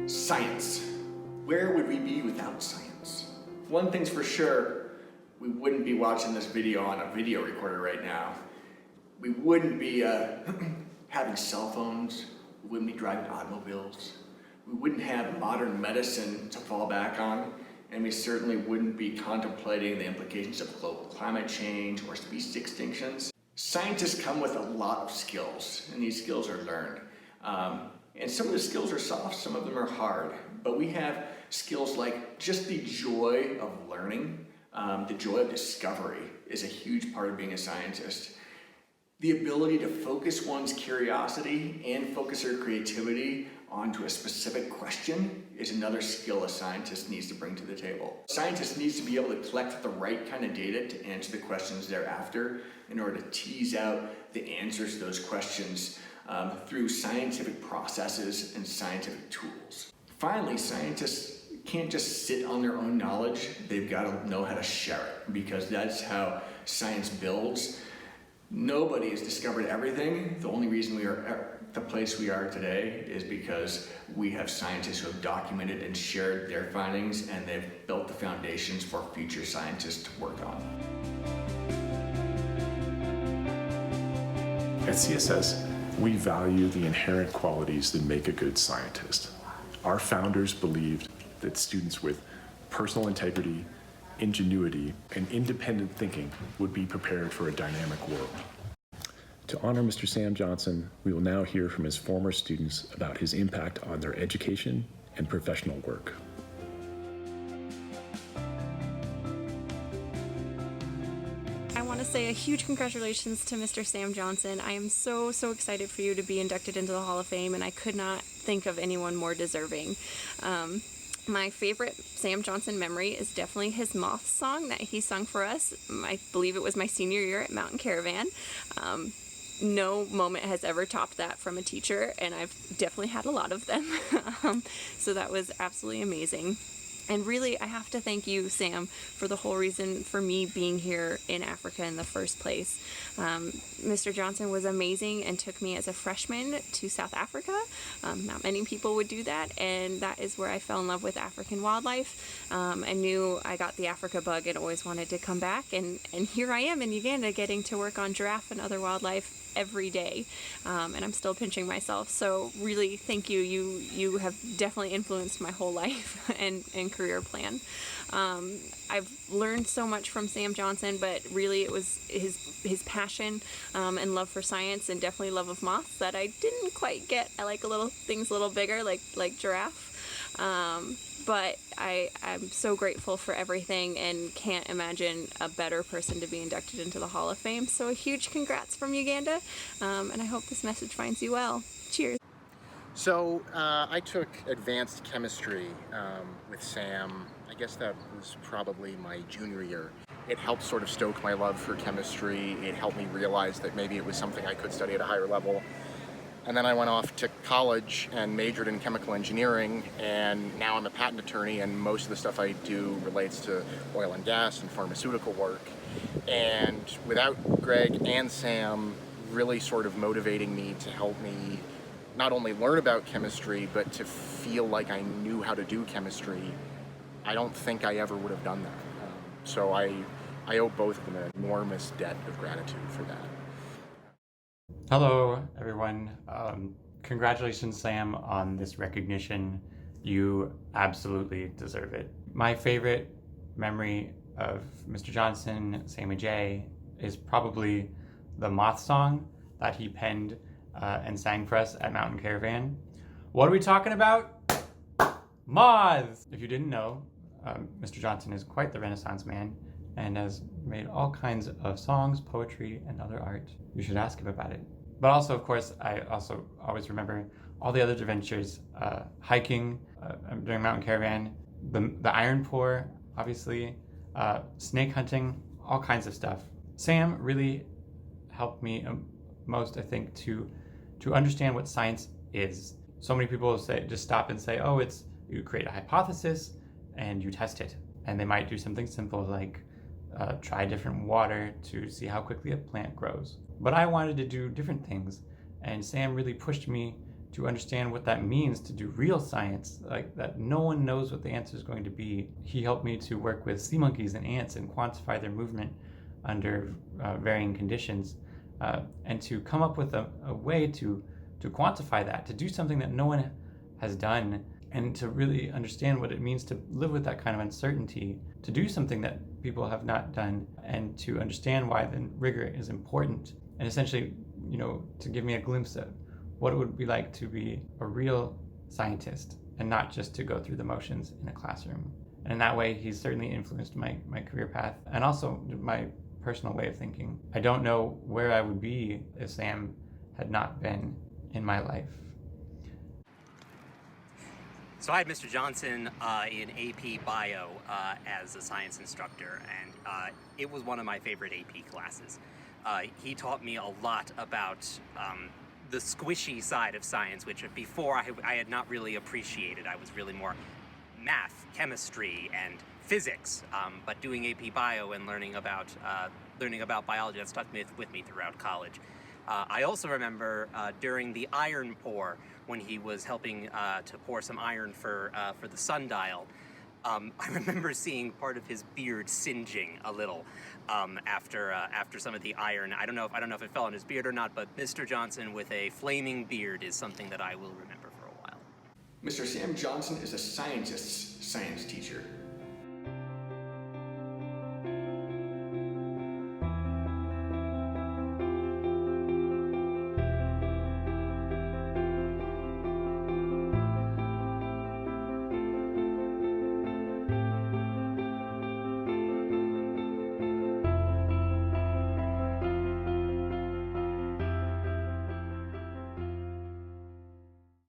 Science. Where would we be without science? One thing's for sure, we wouldn't be watching this video on a video recorder right now. We wouldn't be having cell phones. We wouldn't be driving automobiles. We wouldn't have modern medicine to fall back on. And we certainly wouldn't be contemplating the implications of global climate change or species extinctions. Scientists come with a lot of skills, and these skills are learned. And some of the skills are soft, some of them are hard. But we have skills like just the joy of learning, the joy of discovery is a huge part of being a scientist. The ability to focus one's curiosity and focus their creativity onto a specific question is another skill a scientist needs to bring to the table. A scientist needs to be able to collect the right kind of data to answer the questions thereafter in order to tease out the answers to those questions through scientific processes and scientific tools. Finally, scientists can't just sit on their own knowledge, they've got to know how to share it, because that's how science builds. Nobody has discovered everything. The only reason we are at the place we are today is because we have scientists who have documented and shared their findings, and they've built the foundations for future scientists to work on. At CSS, we value the inherent qualities that make a good scientist. Our founders believed that students with personal integrity, ingenuity, and independent thinking would be prepared for a dynamic world. To honor Mr. Sam Johnson, we will now hear from his former students about his impact on their education and professional work. I want to say a huge congratulations to Mr. Sam Johnson. I am so excited for you to be inducted into the Hall of Fame, and I could not think of anyone more deserving. My favorite Sam Johnson memory is definitely his Moth song that he sung for us. I believe it was my senior year at Mountain Caravan. No moment has ever topped that from a teacher, and I've definitely had a lot of them. So that was absolutely amazing. And really, I have to thank you, Sam, for the whole reason for me being here in Africa in the first place. Mr. Johnson was amazing and took me as a freshman to South Africa. Not many people would do that, and that is where I fell in love with African wildlife. I knew I got the Africa bug and always wanted to come back, and here I am in Uganda getting to work on giraffe and other wildlife every day, and I'm still pinching myself. So really, thank you. You have definitely influenced my whole life and career plan. I've learned so much from Sam Johnson, but really it was his passion and love for science, and definitely love of moths that I didn't quite get. I like things a little bigger, like giraffe. But I'm so grateful for everything and can't imagine a better person to be inducted into the Hall of Fame. So a huge congrats from Uganda, and I hope this message finds you well. Cheers. So I took advanced chemistry with Sam. I guess that was probably my junior year. It helped sort of stoke my love for chemistry. It helped me realize that maybe it was something I could study at a higher level. And then I went off to college and majored in chemical engineering, and now I'm a patent attorney, and most of the stuff I do relates to oil and gas and pharmaceutical work. And without Greg and Sam really sort of motivating me to help me not only learn about chemistry, but to feel like I knew how to do chemistry, I don't think I ever would have done that. So I owe both of them an enormous debt of gratitude for that. Hello, everyone. Congratulations, Sam, on this recognition. You absolutely deserve it. My favorite memory of Mr. Johnson, Sammy J, is probably the Moth song that he penned and sang for us at Mountain Caravan. What are we talking about? Moths! If you didn't know, Mr. Johnson is quite the Renaissance man and has made all kinds of songs, poetry, and other art. You should ask him about it. But also, of course, I also always remember all the other adventures, hiking during Mountain Caravan, the iron pour, obviously, snake hunting, all kinds of stuff. Sam really helped me most, I think, to understand what science is. So many people just stop and say, oh, you create a hypothesis and you test it. And they might do something simple like try different water to see how quickly a plant grows. But I wanted to do different things, and Sam really pushed me to understand what that means to do real science, like that no one knows what the answer is going to be. He helped me to work with sea monkeys and ants and quantify their movement under varying conditions, and to come up with a way to quantify that, to do something that no one has done, and to really understand what it means to live with that kind of uncertainty, to do something that people have not done, and to understand why the rigor is important, and essentially, to give me a glimpse of what it would be like to be a real scientist and not just to go through the motions in a classroom. And in that way, he's certainly influenced my career path and also my personal way of thinking. I don't know where I would be if Sam had not been in my life. So I had Mr. Johnson in AP Bio as a science instructor, and it was one of my favorite AP classes. He taught me a lot about the squishy side of science, which before I had not really appreciated. I was really more math, chemistry, and physics, but doing AP Bio and learning about biology, that stuck with me throughout college. I also remember during the iron pour, when he was helping to pour some iron for the sundial, I remember seeing part of his beard singeing a little after some of the iron. I don't know if it fell on his beard or not, but Mr. Johnson with a flaming beard is something that I will remember for a while. Mr. Sam Johnson is a scientist's science teacher.